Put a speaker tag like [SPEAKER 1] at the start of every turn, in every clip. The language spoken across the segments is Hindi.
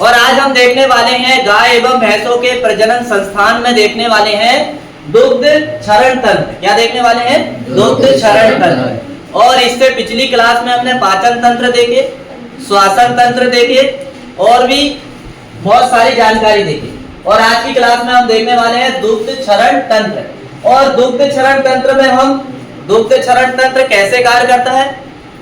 [SPEAKER 1] और आज हम देखने वाले हैं गाय एवं भैंसों के प्रजनन संस्थान में देखने वाले हैं दुग्ध क्षरण तंत्र। क्या देखने वाले हैं? दुग्ध क्षरण तंत्र। और इससे पिछली क्लास में हमने पाचन तंत्र देखे, श्वसन तंत्र देखे और भी बहुत सारी जानकारी देखी। और आज की क्लास में हम देखने वाले हैं दुग्ध क्षरण तंत्र। और दुग्ध क्षरण तंत्र में हम दुग्ध क्षरण तंत्र कैसे कार्य करता है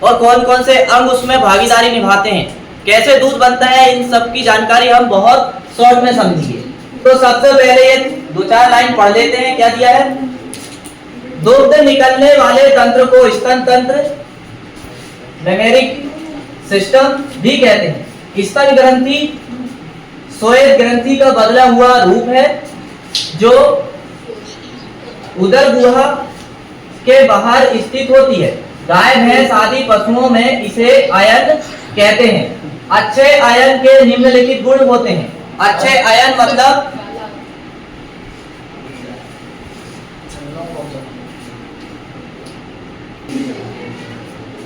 [SPEAKER 1] और कौन कौन से अंग उसमें भागीदारी निभाते हैं, कैसे दूध बनता है, इन सब की जानकारी हम बहुत शॉर्ट में समझेंगे। तो सबसे पहले ये दो चार लाइन पढ़ लेते हैं। क्या दिया है? दुग्ध निकलने वाले तंत्र को स्तन तंत्र, मेमेरिक सिस्टम भी कहते हैं। स्तन ग्रंथि श्वेत ग्रंथि का बदला हुआ रूप है जो उदर गुहा के बाहर स्थित होती है। गाय भैंस आदि पशुओं में इसे आयन कहते हैं। अच्छे आयन के निम्नलिखित गुण होते हैं। अच्छे आयन मतलब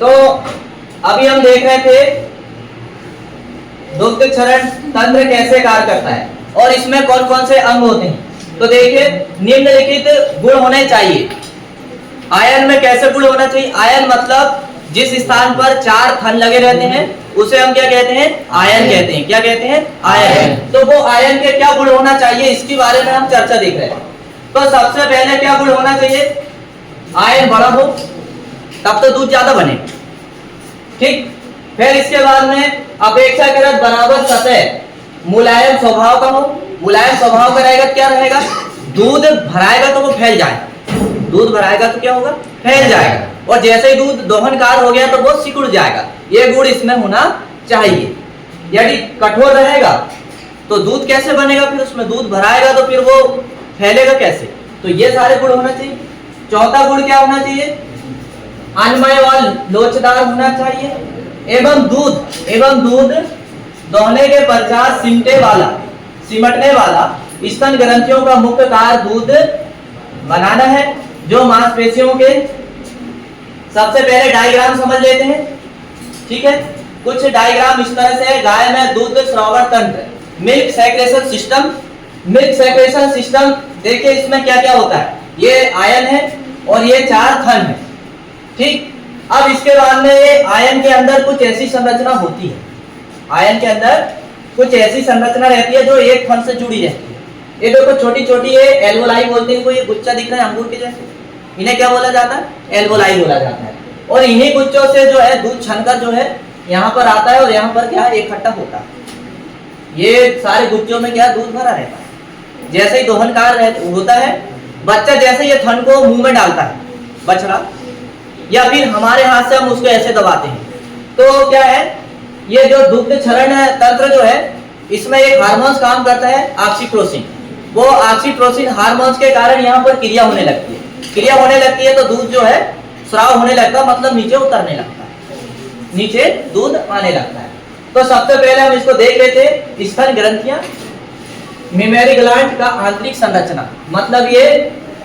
[SPEAKER 1] तो अभी हम देख रहे थे दुग्ध क्षरण तंत्र कैसे कार्य करता है और इसमें कौन कौन से अंग होते हैं। तो देखिए निम्नलिखित गुण होने चाहिए। आयन में कैसे गुण होना चाहिए? आयन मतलब जिस स्थान पर चार थन लगे रहते हैं उसे हम क्या कहते हैं? आयन कहते हैं। क्या कहते हैं? आयन। तो वो आयन के क्या गुण होना चाहिए इसके बारे में हम चर्चा देख रहे हैं। तो सबसे पहले क्या गुण होना चाहिए? आयन बड़ा हो तब तो दूध ज्यादा बने, ठीक। फिर इसके बाद में अपेक्षाकृत बराबर सतह मुलायम स्वभाव का हो। मुलायम स्वभाव का रहेगा, क्या रहेगा? दूध भराएगा तो वो फैल जाएगा। दूध भराएगा तो क्या होगा? फैल जाएगा। और जैसे ही दूध दोहनकार हो गया तो वो सिकुड़ जाएगा। ये गुण इसमें होना चाहिए। यदि कठोर रहेगा तो दूध कैसे बनेगा? फिर उसमें दूध भराएगा तो फिर वो फैलेगा कैसे? तो ये सारे गुण होना चाहिए। चौथा गुण क्या होना चाहिए? अन्वय व लोचदार होना चाहिए एवं दूध दोहने के पश्चात सिमटने वाला स्तन ग्रंथियों का मुख्य कार्य दूध बनाना है। जो मांसपेशियों के सबसे पहले डायग्राम समझ लेते हैं, ठीक है। कुछ डायग्राम इस तरह से है। गाय में दूध श्रावण तंत्र, milk secretion system. Milk secretion system देखिए इसमें क्या क्या होता है। ये आयन है और ये चार थन है, ठीक। अब इसके बाद में ये आयन के अंदर कुछ ऐसी संरचना होती है। आयन के अंदर कुछ ऐसी संरचना रहती है जो एक थन से जुड़ी रहती है। ये देखो छोटी छोटी ये एल्वोलाई बोलते हैं। ये गुच्छा दिख रहा है अंगूर के जैसे, इन्हें क्या बोला जाता है? एल्वोलाई बोला जाता है। और इन्हीं गुच्छों से जो है दूध छनकर जो है यहाँ पर आता है और यहाँ पर क्या इकट्ठा होता है। ये सारे गुच्छों में क्या दूध भरा रहता है। जैसे ही दोहनकार होता है, बच्चा जैसे ये थन को मुंह में डालता है बछड़ा, या फिर हमारे हाथ से हम उसको ऐसे दबाते हैं, तो क्या है ये जो दुग्ध क्षरण तंत्र जो है इसमें एक हार्मोन काम करता है ऑक्सीटोसिन। वो ऑक्सीटोसिन हार्मोन के कारण यहाँ पर क्रिया होने लगती है। क्रिया होने लगती है तो दूध जो है स्राव होने लगता है, मतलब नीचे उतरने लगता है, नीचे दूध आने लगता है। तो सबसे पहले हम इसको देख लेते हैं। स्तन ग्रंथियां, मेमेरी ग्लैंड का आंतरिक संरचना, मतलब ये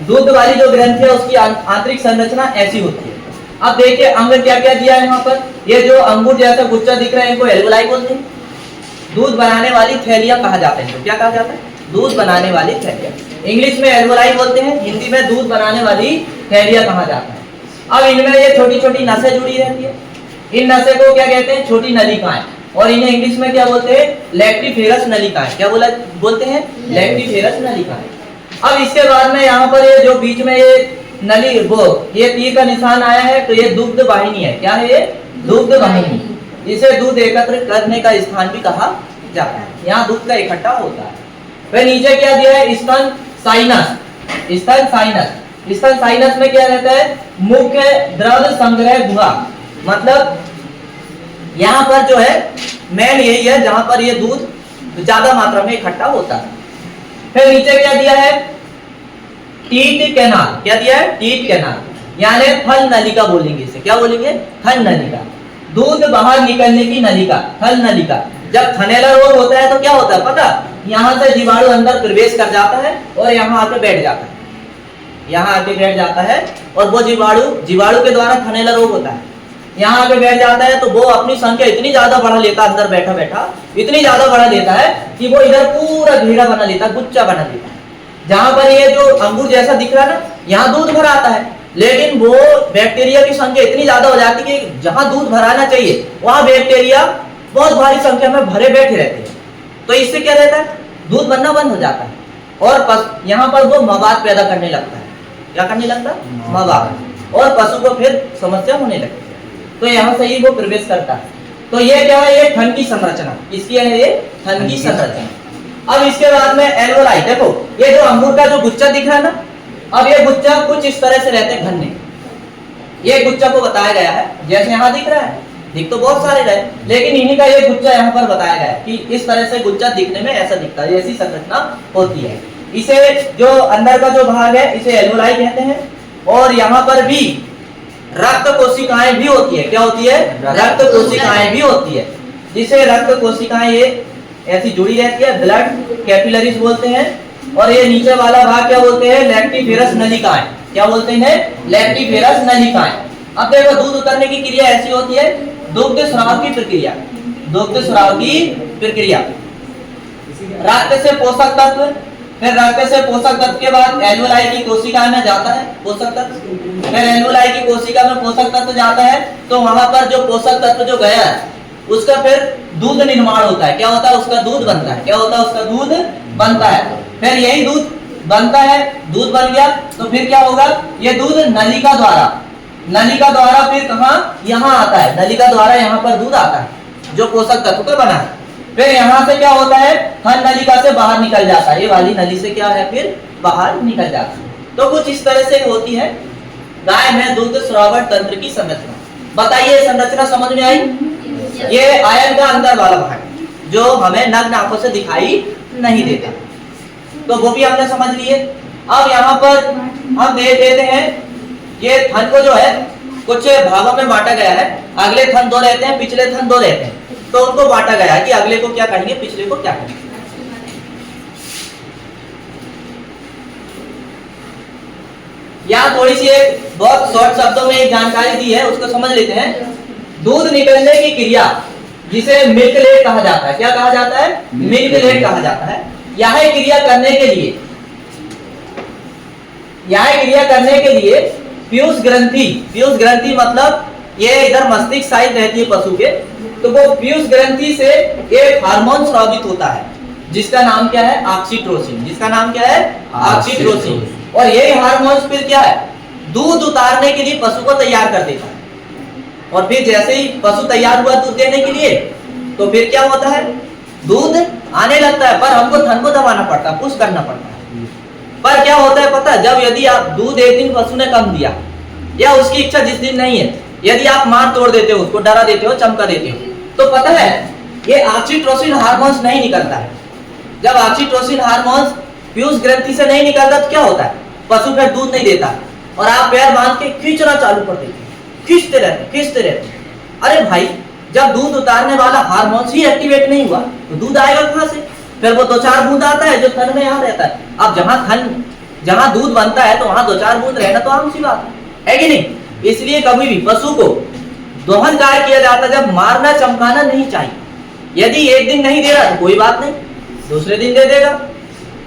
[SPEAKER 1] दूध वाली जो ग्रंथि है उसकी आंतरिक संरचना ऐसी होती है। अब देखिए अंग क्या क्या दिया है यहाँ पर। ये जो अंगूर जैसा गुच्छा दिख रहा है इनको एल्वोलाई बोलते हैं। दूध बनाने वाली थैलियां कहा जाता है। क्या कहा जाता है? दूध बनाने वाली थैलियां। इंग्लिश में एल्वोलाई बोलते हैं, हिंदी में दूध बनाने वाली थैलियां कहा जाता है। अब इनमें ये छोटी छोटी नसें जुड़ी रहती है। इन नसें को क्या कहते हैं? छोटी नलिकाएं। और इन्हें इंग्लिश में क्या बोलते हैं? लैक्टिफेरस नलिकाएं। क्या बोलते हैं? लैक्टिफेरस नलिकाएं। अब इसके बाद में यहाँ पर ये जो बीच में ये नली ये तीर का निशान आया है तो ये दुग्ध वाहिनी है। क्या है ये? दुग्ध वाहिनी। इसे दूध एकत्र करने का स्थान भी कहा जाता है। यहाँ दूध का इकट्ठा होता है। फिर नीचे क्या दिया है? स्तन साइनस। स्तन साइनस, स्तन साइनस में क्या रहता है? मुख्य द्रव संग्रह गुहा, मतलब यहाँ पर जो है मेन यही है जहां पर ये दूध ज्यादा मात्रा में इकट्ठा होता है। फिर नीचे क्या दिया है? Tit canal. क्या दिया है? टीट कैनाल, यानी थल नलिका बोलेंगे इसे। क्या बोलेंगे? थल नलिका। दूध बाहर निकलने की नलिका, थल नलिका। जब थनैला रोग होता है तो क्या होता है पता? यहाँ से जीवाणु अंदर प्रवेश कर जाता है और यहाँ आके बैठ जाता है। यहाँ आके बैठ जाता है और वो जीवाणु के द्वारा थनैला रोग होता है। यहाँ आके बैठ जाता है तो वो अपनी संख्या इतनी ज्यादा बढ़ा लेता है, अंदर बैठा बैठा इतनी ज्यादा बढ़ा लेता है कि वो इधर पूरा घेरा बना लेता है, गुच्चा बना लेता है। जहां पर ये जो अंगूर जैसा दिख रहा है ना, यहाँ दूध भरा आता है, लेकिन वो बैक्टीरिया की संख्या इतनी ज्यादा हो जाती है कि जहां दूध भराना चाहिए वहां बैक्टीरिया बहुत भारी संख्या में भरे बैठे रहते हैं। तो इससे क्या रहता है, दूध बनना बंद हो जाता है और यहाँ पर वो मवाद पैदा करने लगता है। क्या करने लगता है, मवाद, और पशु को फिर समस्या होने लगती है। तो यहाँ से ही वो प्रवेश करता है। तो ये क्या है, ये थन की संरचना, इसकी है ये थन की संरचना। अब इसके बाद में एल्वोलाई, देखो ये जो अंगूर का जो गुच्चा दिख रहा है ना, अब ये गुच्चा कुछ इस तरह से रहते हैं घने। ये गुच्चा को बताया गया है जैसे यहाँ दिख रहा है, दिख तो बहुत सारे रहे, लेकिन इन्हीं का ये गुच्चा यहाँ पर बताया गया है कि इस तरह से गुच्चा दिखने में ऐसा दिखता है, ऐसी संरचना होती है। इसे जो अंदर का जो भाग है इसे एल्वोलाई कहते हैं। और यहाँ पर भी रक्त कोशिकाएं भी होती है। क्या होती है, रक्त कोशिकाएं भी होती है, जिसे रक्त कोशिकाएं ये ऐसी जुड़ी रहती है, ब्लड कैपिलरीज बोलते हैं। और ये नीचे वाला भाग क्या बोलते हैं, लैक्टिफेरस नलिकाएं। क्या बोलते हैं, लैक्टिफेरस नलिकाएं। अब देखो दूध उतरने की क्रिया ऐसी होती है, दुग्ध स्राव की प्रक्रिया, दुग्ध स्राव की प्रक्रिया, रक्त से पोषक तत्व, फिर रक्त से पोषक तत्व के बाद एल्वोलाई की कोशिका में जाता है पोषक तत्व, फिर एल्वोलाई की कोशिका में पोषक तत्व जाता है, तो वहां पर जो पोषक तत्व जो गया है उसका फिर दूध निर्माण होता है। क्या होता है, उसका दूध बनता है। क्या होता है, उसका दूध बनता है। फिर यही दूध बनता है, दूध बन गया तो फिर क्या होगा, ये दूध नलिका द्वारा, नलिका द्वारा फिर कहाँ, यहाँ आता है, नलिका द्वारा यहाँ पर दूध आता है जो पोषक तत्व का बना है। फिर यहाँ से क्या होता है, थन नलिका से बाहर निकल जाता है, ये वाली नली से क्या है, फिर बाहर निकल जाता है। तो कुछ इस तरह से होती है गाय में दूध स्रावण तंत्र की संरचना। बताइए संरचना समझ में आई? ये आयन का अंदर वाला भाग जो हमें नग्न आंखों से दिखाई नहीं देता, तो वो भी हमने समझ लिए। अब यहाँ पर हम देख लेते हैं, ये थन को जो है कुछ भागों में बांटा गया है। अगले थन दो रहते हैं, पिछले थन दो रहते हैं, तो उनको बांटा गया है कि अगले को क्या कहेंगे, पिछले को क्या कहेंगे। यहाँ थोड़ी सी एक बहुत शॉर्ट शब्दों में एक जानकारी दी है, उसको समझ लेते हैं। दूध निकलने की क्रिया जिसे मिल्क लेट कहा जाता है। क्या कहा जाता है, मिल्क लेट कहा जाता है। यह क्रिया करने के लिए, यह क्रिया करने के लिए पीयूष ग्रंथि, पीयूष ग्रंथि मतलब ये इधर मस्तिष्क साइड रहती है पशु के, तो वो पीयूष ग्रंथि से एक हार्मोन स्रावित होता है जिसका नाम क्या है, ऑक्सीटोसिन। जिसका नाम क्या है, ऑक्सीटोसिन। और यही हार्मोन फिर क्या है, दूध उतारने के लिए पशु को तैयार कर देता है। और फिर जैसे ही पशु तैयार हुआ दूध देने के लिए, तो फिर क्या होता है, दूध आने लगता है, पर हमको थन को दबाना पड़ता है, पुश करना पड़ता है। पर क्या होता है पता है, जब यदि आप दूध एक दिन पशु ने कम दिया या उसकी इच्छा जिस दिन नहीं है, यदि आप मार तोड़ देते हो, उसको डरा देते हो, चमका देते हो, तो पता है ये ऑक्सीटोसिन हार्मोन्स नहीं निकलता है। जब ऑक्सीटोसिन हार्मोन्स पीयूष ग्रंथि से नहीं निकलता तो क्या होता है, पशु फिर दूध नहीं देता और आप पैर बांध के खींचना चालू कर देते, खींचते रहते, खींचते रहते। अरे भाई, जब दूध उतारने वाला हार्मोन्स ही एक्टिवेट नहीं हुआ तो दूध आएगा कहां से? फिर वो 2-4 बूंद आता है जो थन में यहाँ रहता है। अब जहां दूध बनता है तो वहां 2-4 बूंद रहना तो आम सी बात है कि नहीं? इसलिए कभी भी पशु को दोहन कार्य किया जाता है जब मारना चमकाना नहीं चाहिए। यदि एक दिन नहीं दे रहा तो कोई बात नहीं, दूसरे दिन दे देगा,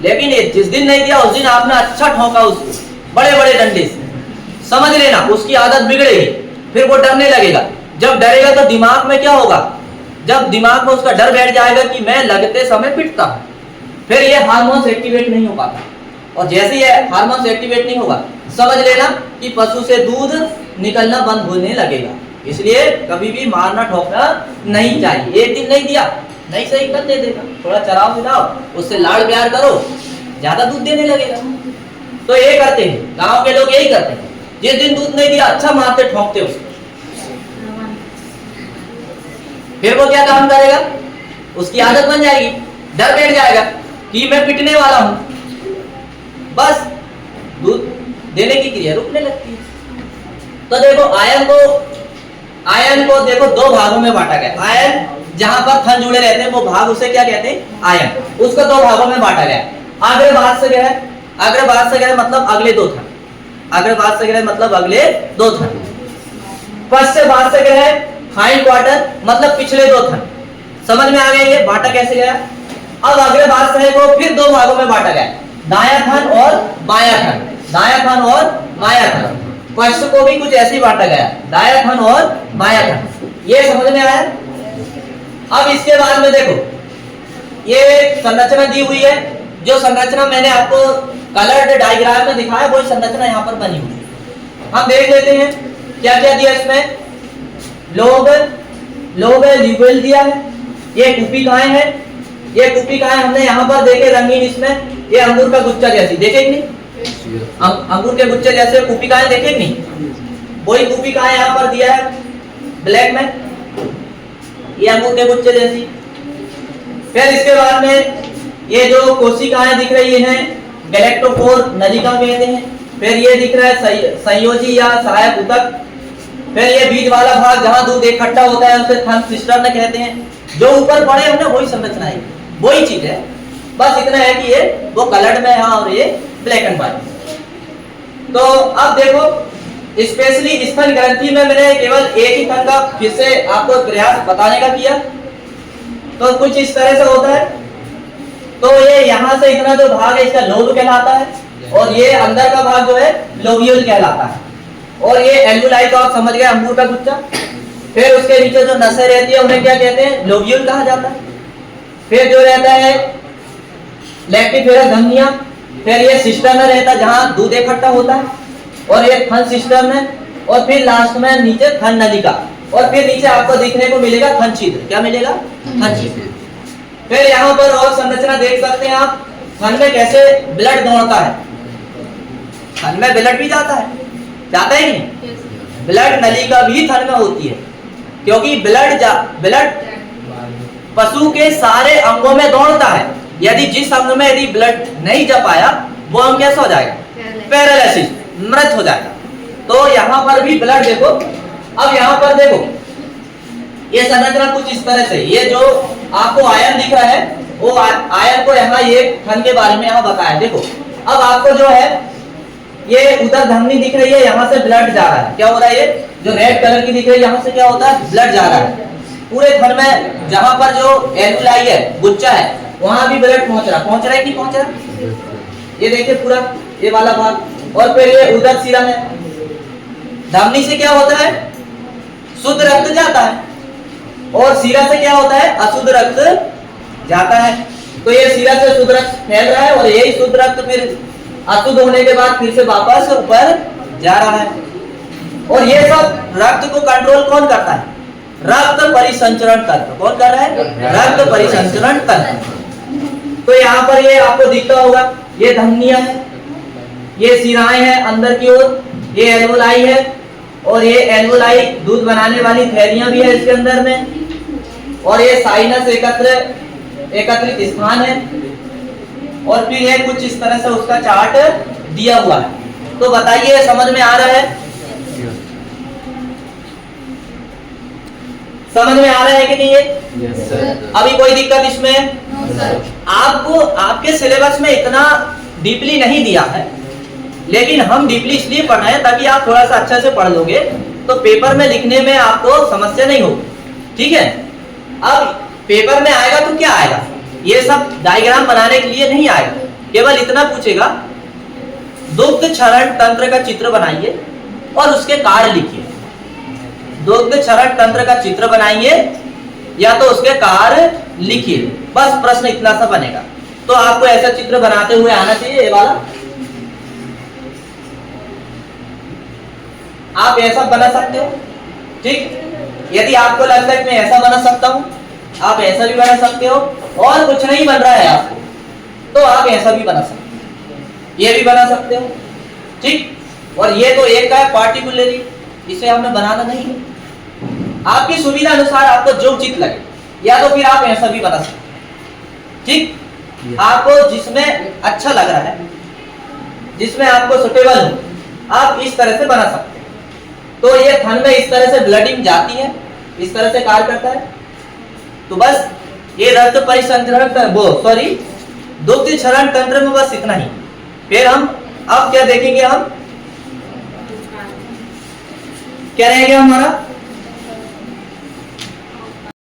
[SPEAKER 1] लेकिन जिस दिन नहीं दिया उस दिन आपने अच्छा ठोका उसको बड़े बड़े डंडे से, समझ लेना उसकी आदत बिगड़ेगी, फिर वो डरने लगेगा। जब डरेगा तो दिमाग में क्या होगा, जब दिमाग में उसका डर बैठ जाएगा कि मैं लगते समय पिटता हूं, फिर ये हार्मोन्स एक्टिवेट नहीं हो पाता। और जैसे ये हार्मोन्स एक्टिवेट नहीं होगा, समझ लेना कि पशु से दूध निकलना बंद होने लगेगा। इसलिए कभी भी मारना ठोकना नहीं चाहिए। एक दिन नहीं दिया, नहीं सही कर दे देगा, थोड़ा चराओ पिलाओ, उससे लाड़ प्यार करो, ज्यादा दूध देने लगेगा। तो ये करते हैं, गांव के लोग यही करते हैं, जिस दिन दूध नहीं दिया अच्छा मारते ठोकते उसको, फिर वो क्या काम करेगा, उसकी आदत बन जाएगी, डर बैठ जाएगा कि मैं पिटने वाला हूं, बस दूध देने की क्रिया रुकने लगती है। तो देखो आयन को देखो 2 भागों में बांटा गया। आयन जहां पर थन जुड़े रहते हैं वो भाग, उसे क्या कहते हैं, आयन, उसको 2 भागों में बांटा गया। अग्रभाग से गया, अग्रभाग से गया मतलब अगले 2 थन, अग्रभाग से गया मतलब अगले 2 थन। फर्स्ट से बात से क्या है, हाइंड क्वार्टर मतलब पिछले दो थन। समझ में आ गया ये बांटा कैसे गया। अब अगले भाग से को फिर दो भागों में बांटा गया, दायां थन और बायां थन, दायां थन और बायां थन। फर्स्ट को भी कुछ ऐसे ही बांटा गया, दायां थन और बायां थन। ये समझ में आया। अब इसके बाद में देखो ये संरचना दी हुई है, जो संरचना मैंने आपको कलर्ड डायग्राम में दिखाया वही संरचना यहाँ पर बनी हुई है। हम देख लेते हैं क्या क्या दिया इसमें। लोब ल्यूबल दिया है, ये कुपिकाएं हैं, ये कुपिकाएं हमने यहाँ पर देखे रंगीन, इसमें ये अंगूर का गुच्छा जैसी देखे नहीं, अंगूर के गुच्छे जैसे कुपिकाएं देखे नहीं, वही कुपिकाएं यहाँ पर दिया है ब्लैक में, ये अंगूर के गुच्छे जैसी। फिर इसके बाद में ये जो कोशिकाएं दिख रही हैं गैलेक्टोफोर नलिका कहते हैं। फिर ये दिख रहा है संयोजी या सहायक ऊतक। फिर ये बीज वाला भाग जहां दूध इकट्ठा होता है उसे थन सिस्टर्न कहते हैं। जो ऊपर पड़े हमने वही संरचना है, वही चीज है, बस इतना है कि ये वो कलर्ड में है और ये ब्लैक एंड व्हाइट। तो अब देखो स्पेशली स्तन ग्रंथि में मैंने केवल एक ही थन का फिर से आपको प्रयास बताने का किया। तो कुछ इस तरह से होता है। तो ये यहाँ से इतना जो भाग है इसका लोब कहलाता है, और ये अंदर का भाग जो है लोब्यूल कहलाता है। और ये एल्वुलाई तो आप समझ गए, अंगूर का गुच्छा। फिर उसके नीचे जो नसें रहती है उन्हें क्या कहते हैं, लोब्यूल कहा जाता है। फिर जो रहता है लैक्टिफेरस धमनियां। फिर ये सिस्टर्न रहता है जहां दूध इकट्ठा होता है, और ये थन सिस्टर्न है। और फिर लास्ट में नीचे थन नलिका, और फिर नीचे आपको देखने को मिलेगा थन छिद्र। क्या मिलेगा, थन छिद्र। फिर यहाँ पर और संरचना देख सकते हैं आप, थन में कैसे ब्लड दौड़ता है। थन में ब्लड भी जाता है ही नहीं, ब्लड नलिका भी थन में होती है, क्योंकि ब्लड पशु के सारे अंगों में दौड़ता है। यदि जिस अंग में यदि ब्लड नहीं जा पाया वो अंग कैसा हो जाएगा, पैरालिसिस, मृत हो जाएगा। तो यहाँ पर भी ब्लड देखो। अब यहाँ पर देखो ये संरचना कुछ इस तरह से, ये जो आपको आयन दिख रहा है वो आयन को यहाँ ये थन के बारे में यहाँ बताया। देखो अब आपको जो है ये उधर धमनी दिख रही है, यहाँ से ब्लड जा रहा है। क्या हो रहा है, ये जो रेड कलर की दिख रही है यहाँ से क्या होता है, ब्लड जा रहा है पूरे थन में। जहां पर जो एल्वुलाई है, गुच्छा है, वहां भी ब्लड पहुंच रहा है कि नहीं पहुंच रहा। ये देखिए पूरा ये वाला भाग। और फिर ये उधर सिरा है, धमनी से क्या होता है, शुद्ध रक्त जाता है, और सिरा से क्या होता है, अशुद्ध रक्त जाता है। तो ये सिरा से शुद्ध रक्त फैल रहा है, और यही शुद्ध रक्त फिर अशुद्ध होने के बाद फिर से वापस ऊपर जा रहा है। और ये सब रक्त को कंट्रोल कौन करता है, रक्त परिसंचरण तंत्र। कौन कर रहा है, रक्त परिसंचरण तंत्र। तो यहाँ पर ये आपको दिखता होगा, ये धमनियां है, ये सिराएं हैं अंदर की ओर, ये एल्वुलाई है, और ये एल्वुलाई दूध बनाने वाली थैलियां भी है इसके अंदर में, और ये साइनस एकत्रित स्थान है। और फिर ये कुछ इस तरह से उसका चार्ट दिया हुआ है। तो बताइए समझ में आ रहा है, समझ में आ रहा है कि नहीं ये?
[SPEAKER 2] yes,
[SPEAKER 1] अभी कोई दिक्कत इसमें?
[SPEAKER 2] no,
[SPEAKER 1] आपको आपके सिलेबस में इतना डीपली नहीं दिया है, लेकिन हम डीपली इसलिए पढ़ रहे हैं ताकि आप थोड़ा सा अच्छे से पढ़ लोगे तो पेपर में लिखने में आपको समस्या नहीं होगी। ठीक है, अब पेपर में आएगा तो क्या आएगा, ये सब डायग्राम बनाने के लिए नहीं आएगा, केवल इतना पूछेगा दुग्ध क्षरण तंत्र का चित्र बनाइए और उसके कार्य लिखिए। दुग्ध क्षरण तंत्र का चित्र बनाइए या तो उसके कार्य लिखिए, बस प्रश्न इतना सा बनेगा। तो आपको ऐसा चित्र बनाते हुए आना चाहिए, ये वाला आप ऐसा बना सकते हो। ठीक, यदि आपको लगता है कि मैं ऐसा बना सकता हूं, आप ऐसा भी बना सकते हो, और कुछ नहीं बन रहा है आपको तो आप ऐसा भी बना सकते हो, ये भी बना सकते हो। ठीक, और ये तो एक का है पार्टिकुलरली, इसे हमें बनाना नहीं है, आपकी सुविधा अनुसार आपको जो उचित लगे, या तो फिर आप ऐसा भी बना सकते हैं। ठीक, आपको जिसमें अच्छा लग रहा है, जिसमें आपको सुटेबल हो, आप इस तरह से बना सकते हैं। तो ये थन में इस तरह से ब्लडिंग जाती है, इस तरह से कार्य करता है। तो बस ये रक्त परिसंचरण दुग्ध क्षरण तंत्र में बस इतना ही। फिर हम अब क्या देखेंगे, हम क्या रह गया हमारा